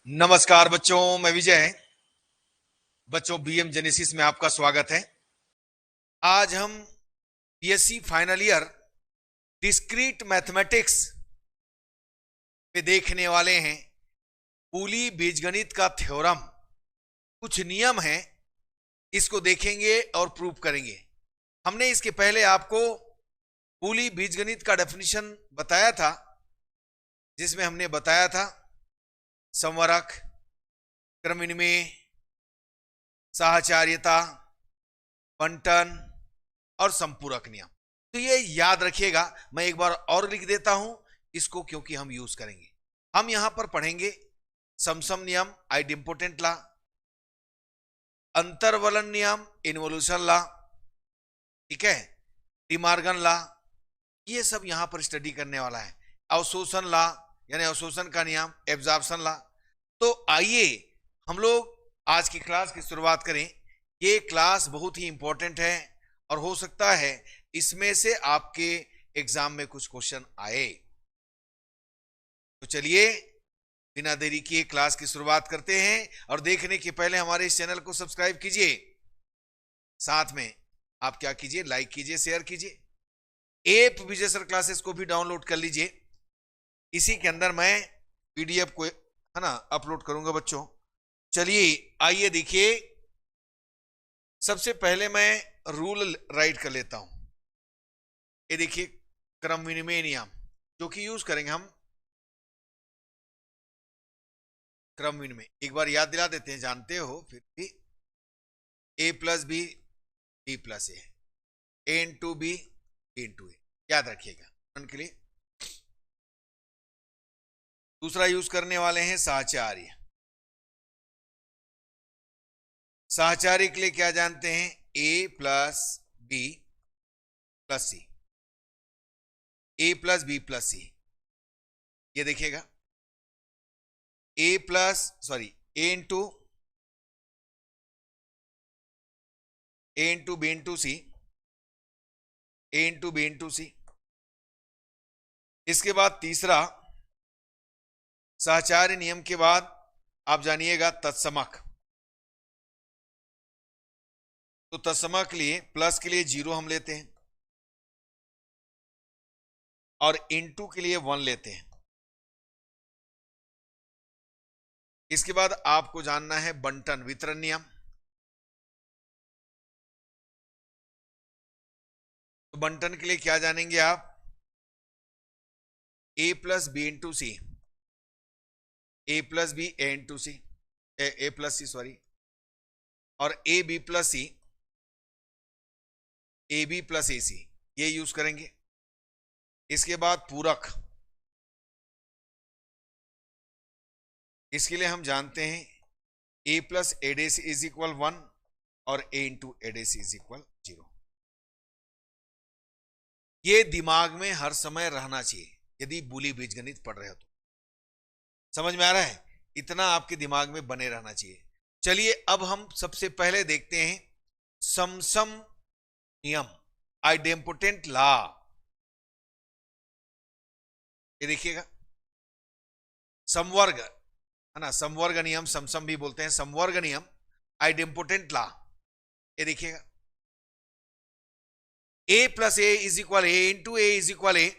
नमस्कार बच्चों, मैं विजय। बच्चों, बीएम जेनेसिस में आपका स्वागत है। आज हम BSc final year discrete mathematics पे देखने वाले हैं। पूली बीजगणित का थ्योरम, कुछ नियम हैं, इसको देखेंगे और प्रूव करेंगे। हमने इसके पहले आपको पूली बीजगणित का डेफिनेशन बताया था, जिसमें हमने बताया था संवरक, क्रम विनिमय, साहचर्यता, बंटन और संपूरक नियम। तो ये याद रखिएगा। मैं एक बार और लिख देता हूं इसको, क्योंकि हम यूज करेंगे। हम यहां पर पढ़ेंगे समसम नियम, आइडेम्पोटेंट लॉ, अंतर्वलन नियम, इन्वोल्यूशन लॉ, ठीक है, डिमॉर्गन लॉ, ये सब यहां पर स्टडी करने वाला है। अवशोषण लॉ यानी अवशोषण का नियम, एब्जॉर्प्शन लॉ। तो आइए हम लोग आज की क्लास की शुरुआत करें। ये क्लास बहुत ही इंपॉर्टेंट है और हो सकता है इसमें से आपके एग्जाम में कुछ क्वेश्चन आए। तो चलिए बिना देरी किए क्लास की शुरुआत करते हैं। और देखने के पहले हमारे इस चैनल को सब्सक्राइब कीजिए, साथ में आप क्या कीजिए, लाइक कीजिए, शेयर कीजिए। एप विजय सर क्लासेस को भी डाउनलोड कर लीजिए। इसी के अंदर मैं पीडीएफ को है ना अपलोड करूंगा बच्चों। चलिए आइए देखिए, सबसे पहले मैं रूल राइट कर लेता हूं। ये देखिए क्रम विनिमय नियम, जो कि यूज करेंगे हम। क्रम विनिमय एक बार याद दिला देते हैं, जानते हो फिर भी। ए प्लस बी, बी प्लस ए इंटू बी, इंटू ए, याद रखिएगा उनके लिए। दूसरा यूज करने वाले हैं साहचर्य। साहचर्य के लिए क्या जानते हैं, A plus B plus C, A plus B plus सी। ये देखिएगा ए इंटू बी इंटू सी, ए इंटू बी इंटू सी। इसके बाद तीसरा साहचर्य नियम के बाद आप जानिएगा तत्समक। तो तत्समक के लिए प्लस के लिए 0 हम लेते हैं और इंटू के लिए 1 लेते हैं। इसके बाद आपको जानना है बंटन वितरण नियम। तो बंटन के लिए क्या जानेंगे आप, A plus B into C, A plus B A into C, A plus C sorry, और A B plus C, A B plus A C, ये यूज करेंगे। इसके बाद पूरक, इसके लिए हम जानते हैं ए प्लस एडेस इज इक्वल 1 और ए इंटू एडेस इज इक्वल 0। ये दिमाग में हर समय रहना चाहिए यदि बुली बीजगणित पढ़ रहे हो तो। समझ में आ रहा है? इतना आपके दिमाग में बने रहना चाहिए। चलिए अब हम सबसे पहले देखते हैं समसम नियम, आइडेम्पोटेंट लॉ। ये देखिएगा समवर्ग है ना, समवर्ग नियम, समसम भी बोलते हैं, समवर्ग नियम, आइडेम्पोटेंट लॉ। ये देखिएगा A plus A is equal A into A is equal A.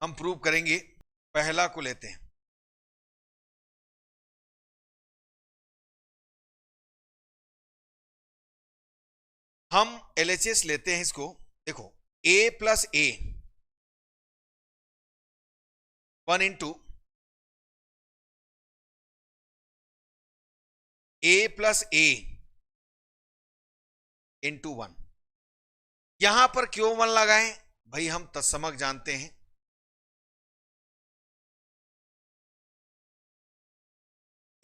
हम प्रूव करेंगे। पहला को लेते हैं, हम एलएचएस लेते हैं इसको। देखो ए प्लस ए 1 इंटू ए प्लस ए इंटू 1। यहां पर क्यों 1 लगाएं भाई, हम तत्समक जानते हैं।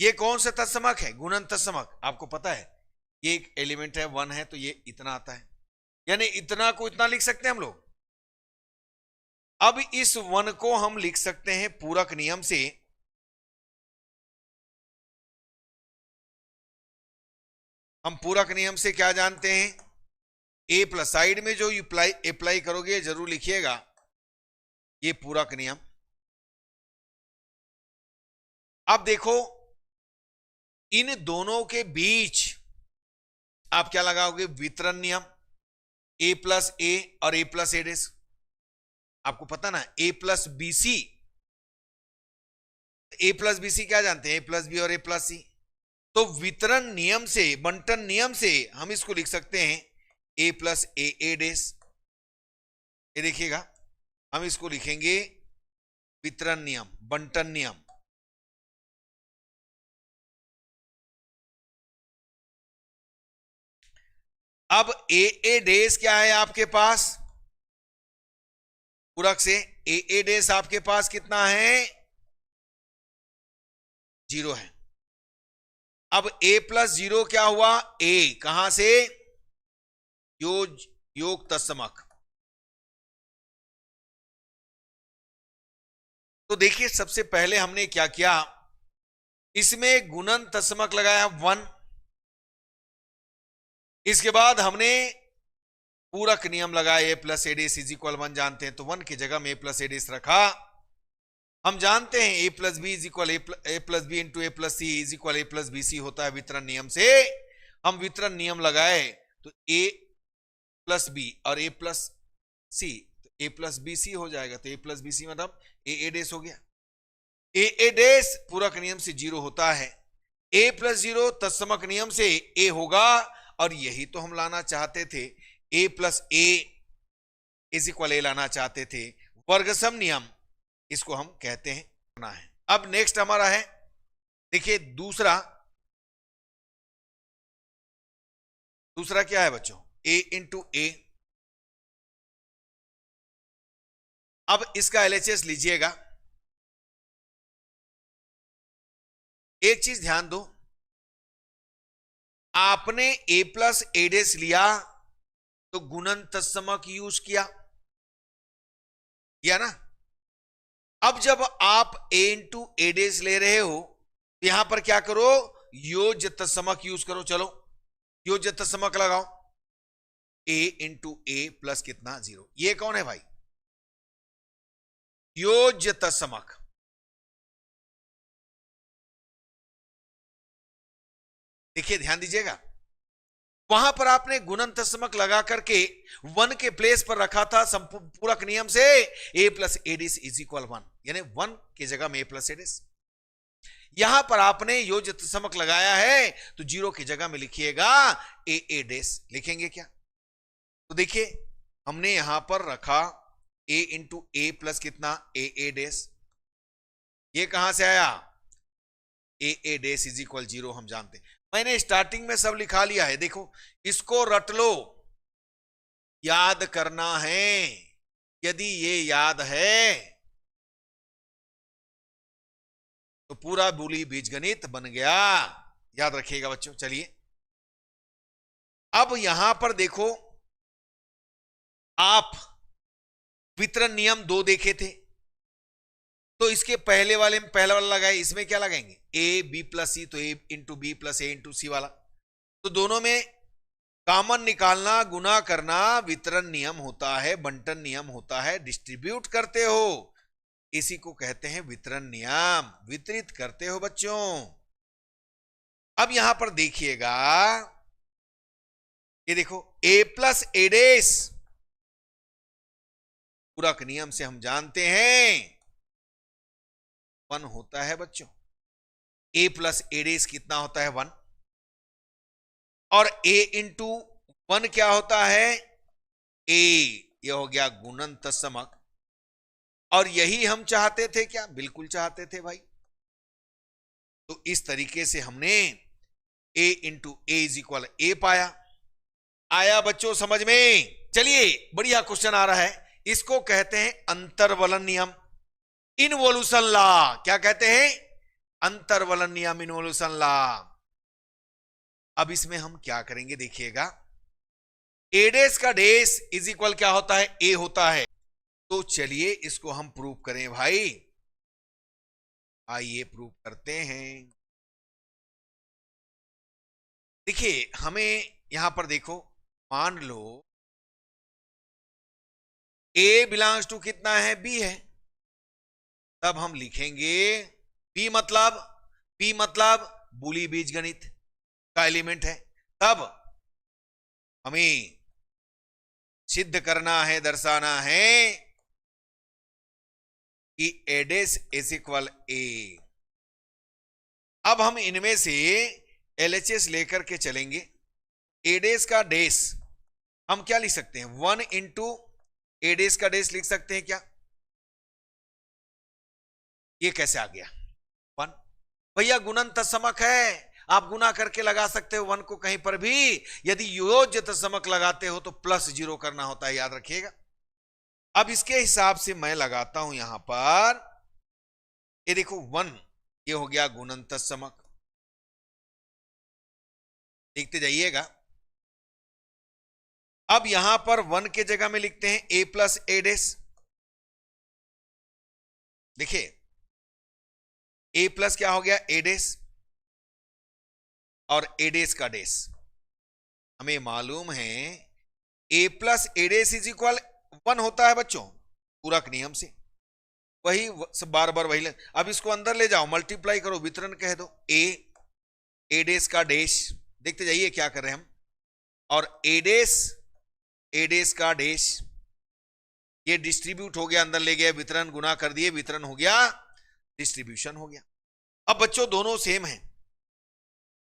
ये कौन सा तत्समक है, गुणन तत्समक, आपको पता है। ये एक एलिमेंट है 1 है तो ये इतना आता है, यानी इतना को इतना लिख सकते हैं हम लोग। अब इस 1 को हम लिख सकते हैं पूरक नियम से। हम पूरक नियम से क्या जानते हैं, ए प्लस, साइड में जो अप्लाई करोगे जरूर लिखिएगा, ये पूरक नियम। अब देखो इन दोनों के बीच आप क्या लगाओगे, वितरण नियम, ए प्लस ए और ए प्लस ए डेस। आपको पता ना A plus B C, A plus B सी क्या जानते हैं, ए प्लस बी और ए प्लस सी। तो वितरण नियम से, बंटन नियम से हम इसको लिख सकते हैं ए प्लस ए डेस। ये देखिएगा हम इसको लिखेंगे वितरण नियम, बंटन नियम। अब ए डेस क्या है आपके पास, पूरक से ए डेस आपके पास कितना है, 0 है। अब a प्लस 0 क्या हुआ, a कहां से, योग तत्समक। तो देखिए सबसे पहले हमने क्या किया, इसमें गुणन तत्समक लगाया 1। इसके बाद हमने पूरक नियम लगाया, A plus A dash is equal 1 जानते हैं, तो 1 की जगह में ए प्लस ए डेस रखा। हम जानते हैं A plus B is equal A plus B into A plus C is equal A plus B C होता है वितरण नियम से। हम वितरण नियम लगाए तो ए प्लस बी और ए प्लस सी, तो ए प्लस बी सी हो जाएगा, तो ए प्लस बी सी मतलब ए डेस हो गया। ए डेस पूरक नियम से 0 होता है, ए प्लस 0 तत्समक नियम से ए होगा, और यही तो हम लाना चाहते थे, ए प्लस ए इज इक्वल ए लाना चाहते थे, वर्गसम नियम इसको हम कहते हैं करना है। अब नेक्स्ट हमारा है, देखिए दूसरा क्या है बच्चों, a इंटू ए। अब इसका LHS लीजिएगा। एक चीज ध्यान दो, आपने a प्लस ए डेस लिया तो गुणन तत्समक यूज किया ना। अब जब आप a इंटू ए डेस ले रहे हो तो यहां पर क्या करो, योज्य तत्समक यूज करो। चलो योज्य तत्समक लगाओ, a इंटू ए प्लस कितना 0। ये कौन है भाई, योज्य तत्समक। देखिए ध्यान दीजिएगा, वहां पर आपने गुणन तत्समक लगा करके 1 के प्लेस पर रखा था पूरक नियम से a plus A dash is equal 1, यानी 1 की जगह में a प्लस ए डेस। यहां पर आपने योज्य तत्समक लगाया है तो 0 की जगह में लिखिएगा ए डेस। लिखेंगे क्या, तो देखिए हमने यहां पर रखा a इंटू ए प्लस कितना ए डेस। ये कहां से आया, ए डेस इज इक्वल 0 हम जानते हैं। मैंने स्टार्टिंग में सब लिखा लिया है, देखो इसको रट लो, याद करना है। यदि ये याद है तो पूरा बुली बीजगणित बन गया, याद रखिएगा बच्चों। चलिए अब यहां पर देखो, आप वितरण नियम 2 देखे थे, तो इसके पहले वाले में पहला वाला लगाए, इसमें क्या लगाएंगे, ए बी प्लस सी, तो ए इंटू बी प्लस ए इंटू सी वाला। तो दोनों में कॉमन निकालना, गुना करना वितरण नियम होता है, बंटन नियम होता है। डिस्ट्रीब्यूट करते हो, इसी को कहते हैं वितरण नियम, वितरित करते हो बच्चों। अब यहां पर देखिएगा, ये देखो ए प्लस ए डेस पूरक नियम से हम जानते हैं 1 होता है बच्चों। a प्लस ए डेस कितना होता है 1, और a इंटू 1 क्या होता है a, यह हो गया गुणन तत्समक। और यही हम चाहते थे क्या, बिल्कुल चाहते थे भाई। तो इस तरीके से हमने a into A is equal A पाया। आया बच्चों समझ में। चलिए बढ़िया क्वेश्चन आ रहा है, इसको कहते हैं अंतर्वलन नियम, इनवोल्यूशन लॉ। क्या कहते हैं, अंतर्वलन नियम, इनवोल्यूशन लॉ। अब इसमें हम क्या करेंगे देखिएगा, ए डेस का डेस इज इक्वल क्या होता है, ए होता है। तो चलिए इसको हम प्रूव करें भाई, आइए प्रूव करते हैं। देखिए हमें यहां पर देखो, मान लो a बिलोंग्स टू कितना है, b है, तब हम लिखेंगे पी मतलब बूली बीजगणित का एलिमेंट है। तब हमें सिद्ध करना है, दर्शाना है कि ए डैश इज इक्वल ए। अब हम इनमें से एलएचएस लेकर के चलेंगे। ए डैश का डैश हम क्या लिख सकते हैं, 1 इंटू ए डैश का डैश लिख सकते हैं क्या? ये कैसे आ गया 1? भैया गुणन तत्समक है, आप गुना करके लगा सकते हो 1 को कहीं पर भी। यदि योज्य तत्समक लगाते हो तो +0 करना होता है, याद रखिएगा। अब इसके हिसाब से मैं लगाता हूं यहां पर, ये देखो 1, ये हो गया गुणन तत्समक। देखते जाइएगा। अब यहां पर 1 के जगह में लिखते हैं a प्लस ए डैश। देखिए a प्लस क्या हो गया, ए डैश, और ए डैश का डैश हमें मालूम है a plus A dash is equal 1 होता है बच्चों, पूरक नियम से। वही बार बार वही अब इसको अंदर ले जाओ, मल्टीप्लाई करो, वितरण कह दो, ए डैश का डैश। देखते जाइए क्या कर रहे हैं हम। और ए डैश का डैश, ये डिस्ट्रीब्यूट हो गया, अंदर ले गया, वितरण गुना कर दिए, वितरण हो गया, डिस्ट्रीब्यूशन हो गया। अब बच्चों दोनों सेम है,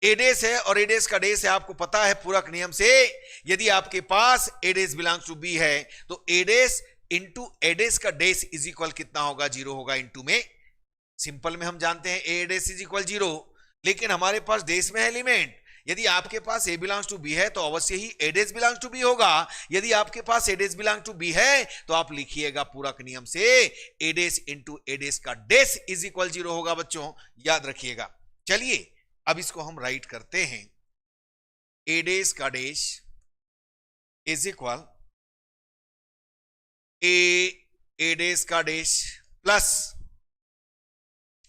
ए डैश है और ए डैश का डैश है। आपको पता है पूरक नियम से, यदि आपके पास ए डैश बिलोंग्स टू बी है तो ए डैश इंटू ए डैश का डैश इज इक्वल कितना होगा, 0 होगा। इंटू में सिंपल में हम जानते हैं ए डैश इज इक्वल 0, लेकिन हमारे पास डैश में है एलिमेंट। यदि आपके पास ए बिलोंग्स टू बी है तो अवश्य ही ए डैश बिलोंग्स टू बी होगा। यदि आपके पास ए डैश बिलोंग्स टू बी है तो आप लिखिएगा पूरक नियम से ए डैश इंटू ए डैश का डैश इज इक्वल 0 होगा बच्चों, याद रखिएगा। चलिए अब इसको हम राइट करते हैं, ए डैश का dash is equal A dash का डैश प्लस,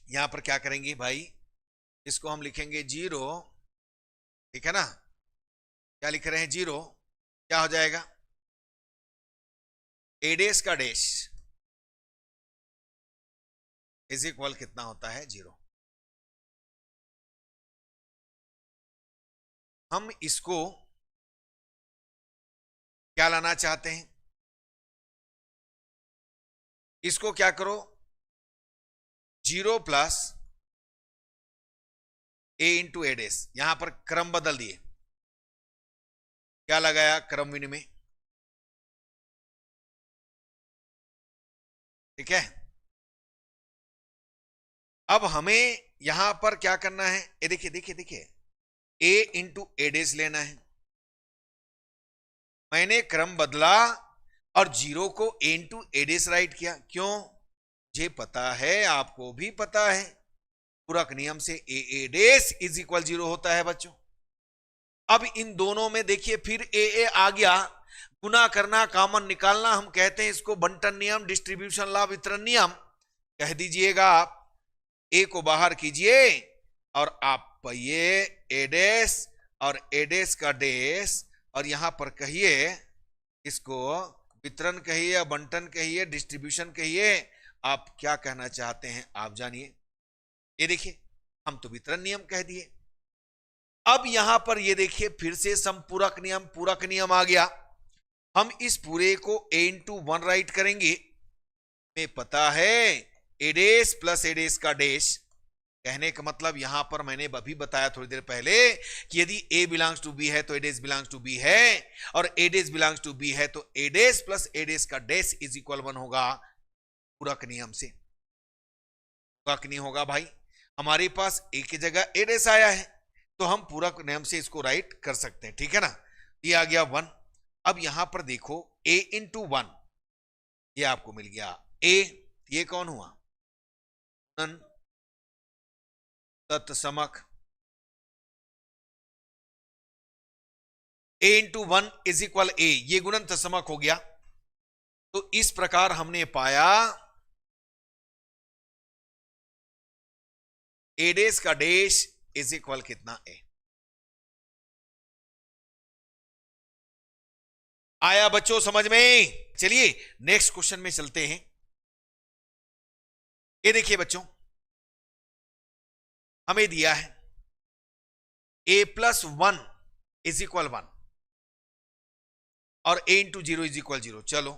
यहां पर क्या करेंगे भाई, इसको हम लिखेंगे 0, ठीक है ना। क्या लिख रहे हैं 0, क्या हो जाएगा, ए डैश का डैश इज इक्वल कितना होता है, 0। हम इसको क्या लाना चाहते हैं, इसको क्या करो, 0 प्लस ए इंटू ए डैश, यहां पर क्रम बदल दिए, क्या लगाया, क्रम विनिमय, ठीक है। अब हमें यहां पर क्या करना है, ये देखिए देखिए देखिए, ए इंटू ए डैश लेना है। मैंने क्रम बदला और 0 को ए इंटू ए डैश राइट किया, क्यों, मुझे पता है, आपको भी पता है, पूरक नियम से ए डैश इज इक्वल 0 होता है बच्चों। अब इन दोनों में देखिए फिर ए आ गया, गुना करना, कॉमन निकालना, हम कहते हैं इसको बंटन नियम, डिस्ट्रीब्यूशन लॉ, वितरण नियम कह दीजिएगा आप। ए को बाहर कीजिए और आप ये ए डैश और ए डैश का डैश, और यहां पर कहिए इसको वितरण कहिए या बंटन कहिए, डिस्ट्रीब्यूशन कहिए, आप क्या कहना चाहते हैं आप जानिए। ये देखिए हम तो वितरण नियम कह दिए। अब यहां पर ये देखिए फिर से संपूरक नियम, पूरक नियम आ गया। हम इस पूरे को ए इंटू 1 राइट करेंगे, में पता है ए डैश प्लस ए डैश का डैश, कहने का मतलब यहां पर मैंने अभी बताया थोड़ी देर पहले कि यदि ए बिलोंग्स टू बी है तो ए डैश बिलोंग्स टू बी है, और ए डैश बिलोंग्स टू बी है तो ए डैश प्लस ए डैश का डैश इज इक्वल 1 होगा, पूरक नियम से। पूरक नहीं होगा भाई, हमारे पास ए की जगह ए डैश आया है तो हम पूरक नियम से इसको राइट कर सकते हैं, ठीक है ना। ये आ गया 1। अब यहां पर देखो a इंटू 1, ये आपको मिल गया a, ये कौन हुआ, तत्समक। a into 1 is equal a, ये गुणन तत्समक हो गया। तो इस प्रकार हमने पाया ए डैश का डैश इज इक्वल कितना, ए। आया बच्चों समझ में। चलिए नेक्स्ट क्वेश्चन में चलते हैं। ये देखिए बच्चों, हमें दिया है a+1 इज इक्वल 1 और a इंटू 0 इज इक्वल 0। चलो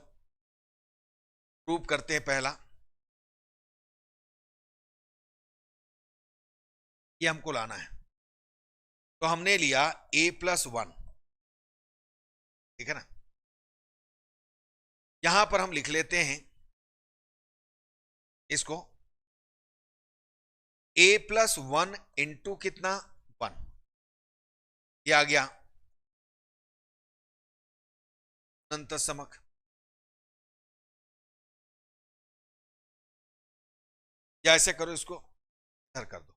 प्रूव करते हैं। पहला ये हमको लाना है, तो हमने लिया a+1, ठीक है ना। यहां पर हम लिख लेते हैं इसको a+1 इंटू कितना 1, ये आ गया अनंत समक। या ऐसे करो, इसको इधर कर दो,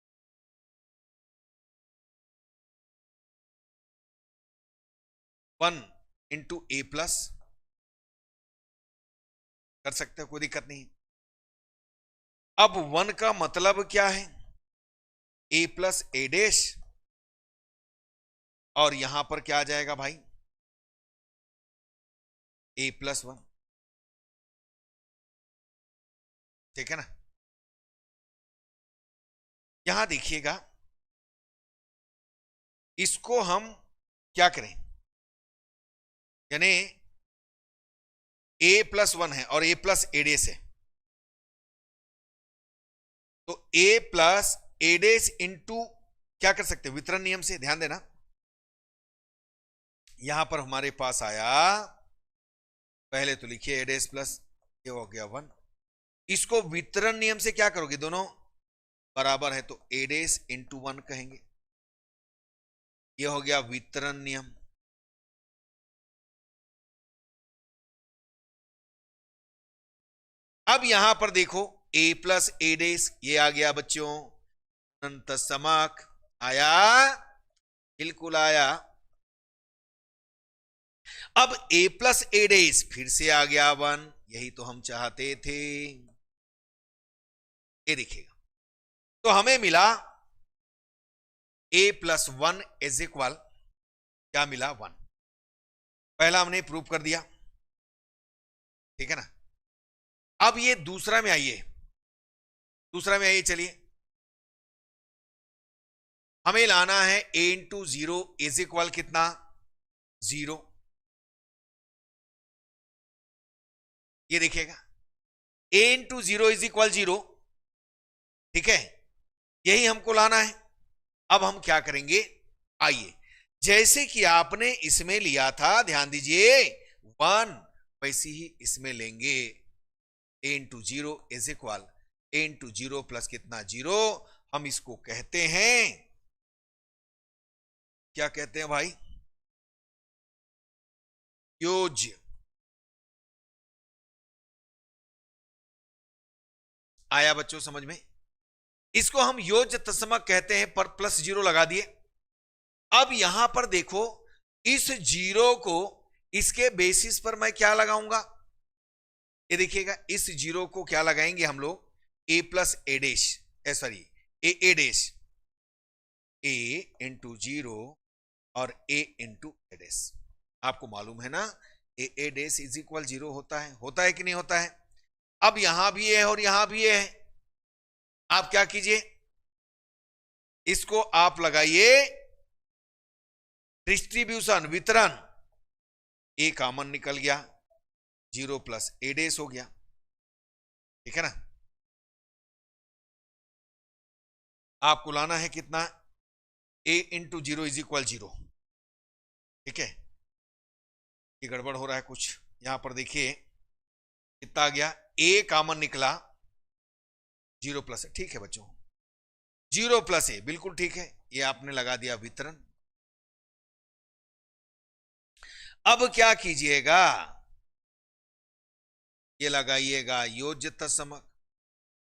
वन इंटू ए प्लस कर सकते हो, कोई दिक्कत नहीं। अब 1 का मतलब क्या है, a प्लस ए डैश, और यहां पर क्या आ जाएगा भाई, a+1, ठीक है ना। यहां देखिएगा, इसको हम क्या करें, यानी a+1 है और a प्लस ए डैश है, तो a plus A dash into क्या कर सकते हैं, वितरण नियम से। ध्यान देना, यहां पर हमारे पास आया, पहले तो लिखिए ए डैश प्लस, ये हो गया 1, इसको वितरण नियम से क्या करोगे, दोनों बराबर है तो ए डैश इंटू 1 कहेंगे, ये हो गया वितरण नियम। अब यहां पर देखो a प्लस ए डैश, ये आ गया बच्चों अनंत समाक, आया, बिल्कुल आया। अब a प्लस ए डैश फिर से आ गया 1, यही तो हम चाहते थे। ये देखिएगा, तो हमें मिला a+1 इज इक्वल, क्या मिला 1। पहला हमने प्रूव कर दिया, ठीक है ना। अब ये दूसरा में आइए, दूसरा में आइए, चलिए हमें लाना है a इंटू 0 इज इक्वल कितना 0। ये देखिएगा a इंटू 0 इज इक्वल 0, ठीक है, यही हमको लाना है। अब हम क्या करेंगे, आइए, जैसे कि आपने इसमें लिया था, ध्यान दीजिए 1, वैसे ही इसमें लेंगे। a into 0 is equal a into 0 plus कितना 0, हम इसको कहते हैं, क्या कहते हैं भाई, योज्य। आया बच्चों समझ में, इसको हम योज्य तत्समक कहते हैं, पर प्लस 0 लगा दिए। अब यहां पर देखो, इस 0 को इसके बेसिस पर मैं क्या लगाऊंगा, ये देखिएगा, इस 0 को क्या लगाएंगे हम लोग, a plus A dash, sorry A dash, a into 0 और a इंटू ए डैश। आपको मालूम है ना, ए डैश इज इक्वल 0 होता है कि नहीं होता है। अब यहां भी है और यहां भी है, आप क्या कीजिए, इसको आप लगाइए डिस्ट्रीब्यूशन, वितरण, ए कॉमन निकल गया, 0 प्लस ए डैश हो गया, ठीक है ना। आपको लाना है कितना, a इंटू 0 इज इक्वल 0, ठीक है। ये गड़बड़ हो रहा है कुछ, यहां पर देखिए कितना आ गया, a कॉमन निकला, 0 प्लस, ठीक है बच्चों, 0 प्लस ए, बिल्कुल ठीक है, ये आपने लगा दिया वितरण। अब क्या कीजिएगा, ये लगाइएगा योज्य तत्समक,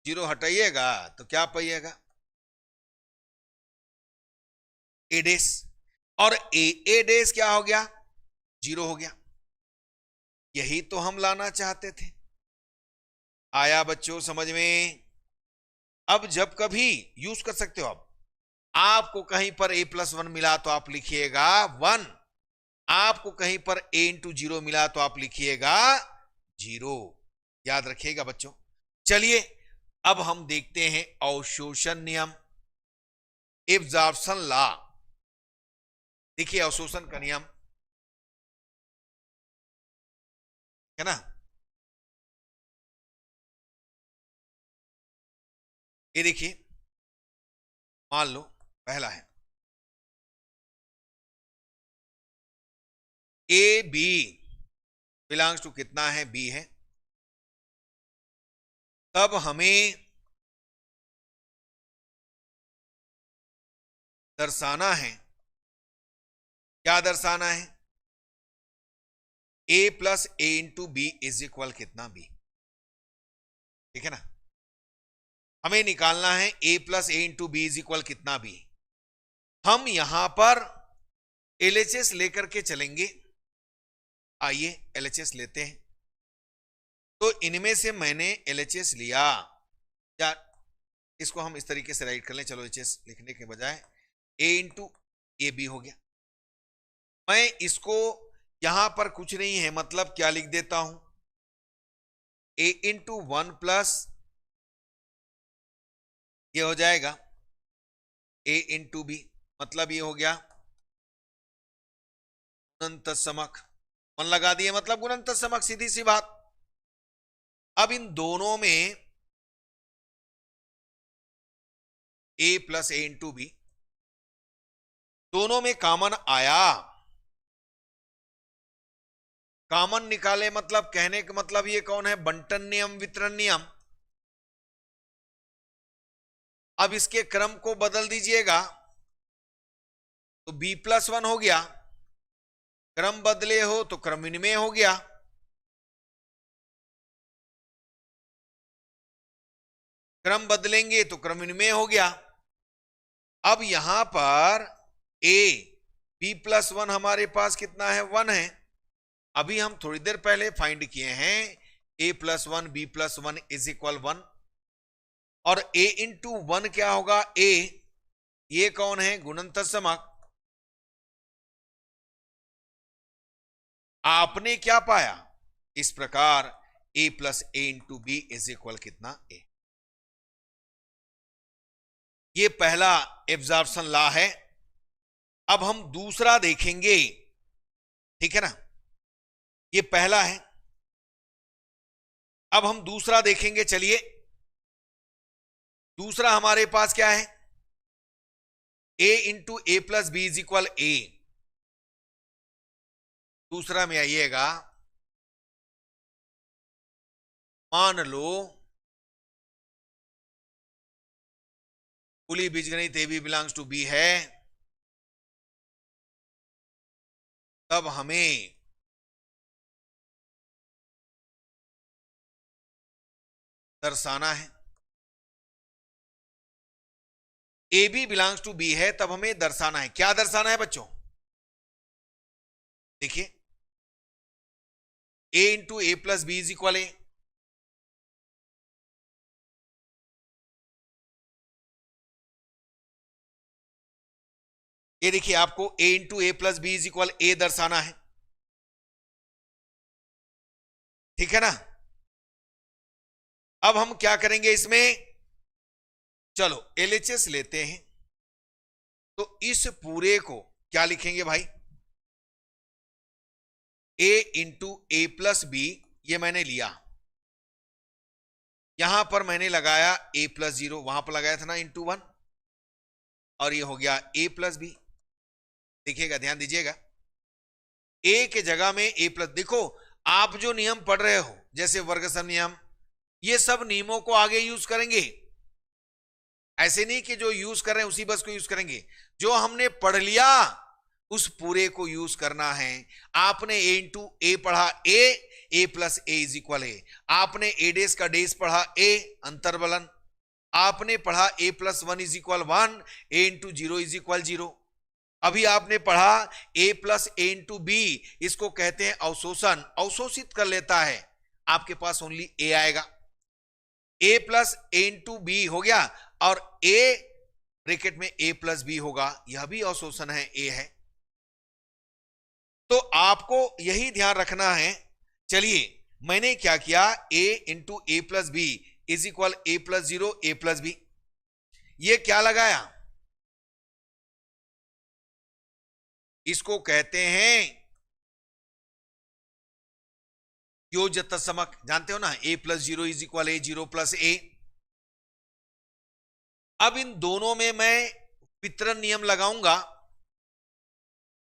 0 हटाइएगा तो क्या पाइएगा, ए डैश, और ए डैश क्या हो गया, 0 हो गया। यही तो हम लाना चाहते थे। आया बच्चों समझ में। अब जब कभी यूज कर सकते हो, अब आपको कहीं पर a+1 मिला तो आप लिखिएगा 1, आपको कहीं पर a इंटू 0 मिला तो आप लिखिएगा 0, याद रखिएगा बच्चों। चलिए अब हम देखते हैं अवशोषण नियम, एब्जॉर्प्शन लॉ। देखिए अवशोषण का नियम है ना, ये देखिए मान लो पहला है ए बी बिलोंग्स टू कितना है, बी है, तब हमें दर्शाना है, क्या दर्शाना है, A plus A into B is equal कितना, बी। ठीक है ना, हमें निकालना है A plus A into B is equal कितना, बी। हम यहां पर एलएचएस लेकर के चलेंगे, आइए एलएचएस लेते हैं। तो इनमें से मैंने एलएचएस लिया, या इसको हम इस तरीके से राइट कर लें, चलो एलएचएस लिखने के बजाय ए इंटू ए बी हो गया। मैं इसको यहां पर कुछ नहीं है, मतलब क्या लिख देता हूं, ए इंटू 1 प्लस ये हो जाएगा ए इंटू बी, मतलब ये हो गया गुणनत समक, मन लगा दिए, मतलब गुणनत समक, सीधी सी बात। अब इन दोनों में ए प्लस ए इंटू बी, दोनों में कॉमन आया, कॉमन निकाले, मतलब कहने का मतलब ये कौन है, बंटन नियम, वितरण नियम। अब इसके क्रम को बदल दीजिएगा तो b+1 हो गया, क्रम बदले हो तो क्रम विनिमय हो गया, क्रम बदलेंगे तो क्रम विनिमय हो गया। अब यहां पर a b+1 हमारे पास कितना है, 1 है। अभी हम थोड़ी देर पहले फाइंड किए हैं a+1 b+1 इज इक्वल 1, और a इंटू 1 क्या होगा, a, ये कौन है, गुणनत समक। आपने क्या पाया, इस प्रकार a plus A into B is equal कितना, a। ये पहला एब्जॉर्प्शन लॉ है। अब हम दूसरा देखेंगे, ठीक है ना, ये पहला है। अब हम दूसरा देखेंगे, चलिए दूसरा हमारे पास क्या है, a into A plus B is equal A. दूसरा में आइएगा, मान लो कुली बीजगणित A B belongs to B है, तब हमें दर्शाना है, A B belongs to B है, तब हमें दर्शाना है, क्या दर्शाना है बच्चों, देखिए A into A plus B is equal A, ये देखिए आपको a into A plus B is equal A दर्शाना है, ठीक है ना। अब हम क्या करेंगे इसमें, चलो एलएचएस लेते हैं, तो इस पूरे को क्या लिखेंगे भाई, a into A plus b, ये मैंने लिया, यहां पर मैंने लगाया a प्लस 0, वहां पर लगाया था ना इंटू 1, और ये हो गया a प्लस बी। देखिएगा, ध्यान दीजिएगा, a के जगह में a प्लस, देखो आप जो नियम पढ़ रहे हो जैसे वर्ग सम नियम, ये सब नियमों को आगे यूज करेंगे, ऐसे नहीं कि जो यूज कर रहे हैं उसी बस को यूज करेंगे, जो हमने पढ़ लिया उस पूरे को यूज करना है। आपने a इंटू ए पढ़ा, a plus A is equal है, आपने a डेस का डेस पढ़ा, a अंतर्बलन, आपने पढ़ा a plus 1 is equal 1, a into 0 is equal 0। अभी आपने पढ़ा a plus A into b, इसको कहते हैं अवशोषण, अवशोषित कर लेता है, आपके पास ओनली a आएगा, a plus A into b हो गया, और a ब्रैकेट में a प्लस बी होगा, यह भी अवशोषण है, a है। तो आपको यही ध्यान रखना है। चलिए मैंने क्या किया, a into A plus B, is equal A plus zero a plus b. ये क्या लगाया, इसको कहते हैं योज्य तत्समक, जानते हो ना, A plus zero is equal A zero plus A. अब इन दोनों में मैं वितरण नियम लगाऊंगा,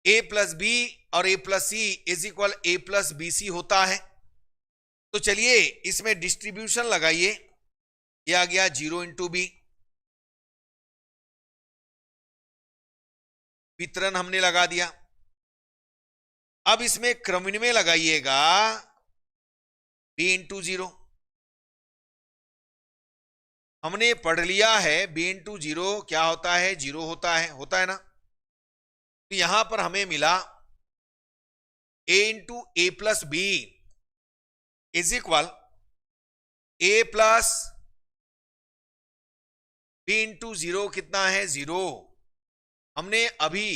ए प्लस बी और A plus C is equal A plus B C होता है। तो चलिए इसमें डिस्ट्रीब्यूशन लगाइए, ये आ गया 0 इंटू बी, वितरण हमने लगा दिया। अब इसमें क्रमनिर्णय लगाइएगा बी इंटू जीरो, हमने पढ़ लिया है बी इंटू जीरो क्या होता है, जीरो होता है ना। तो यहां पर हमें मिला A into A plus B is equal A plus B into zero कितना है, जीरो। हमने अभी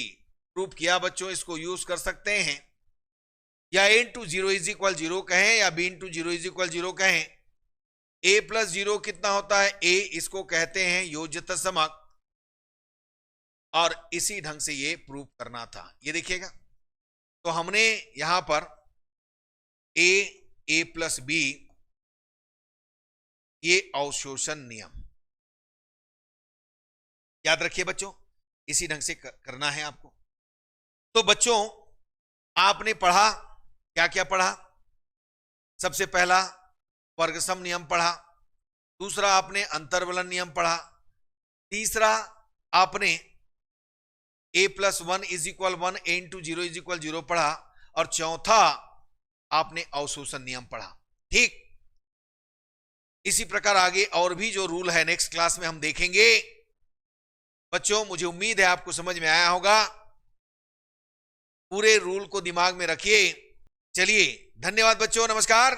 प्रूफ किया बच्चों, इसको यूज कर सकते हैं, या A into zero is equal zero कहें या B into zero is equal zero कहें। ए प्लस जीरो कितना होता है, ए, इसको कहते हैं योज्य तत्समक, और इसी ढंग से ये प्रूफ करना था। ये देखिएगा, तो हमने यहां पर ए प्लस बी, ये अवशोषण नियम याद रखिए बच्चों, इसी ढंग से करना है आपको। तो बच्चों आपने पढ़ा, क्या क्या पढ़ा, सबसे पहला वर्गसम नियम पढ़ा, दूसरा आपने अंतर्वलन नियम पढ़ा, तीसरा आपने A plus one is equal one, A into zero is equal zero पढ़ा, और चौथा आपने अवशोषण नियम पढ़ा। ठीक, इसी प्रकार आगे और भी जो रूल है नेक्स्ट क्लास में हम देखेंगे। बच्चों मुझे उम्मीद है आपको समझ में आया होगा, पूरे रूल को दिमाग में रखिए। चलिए धन्यवाद बच्चों, नमस्कार।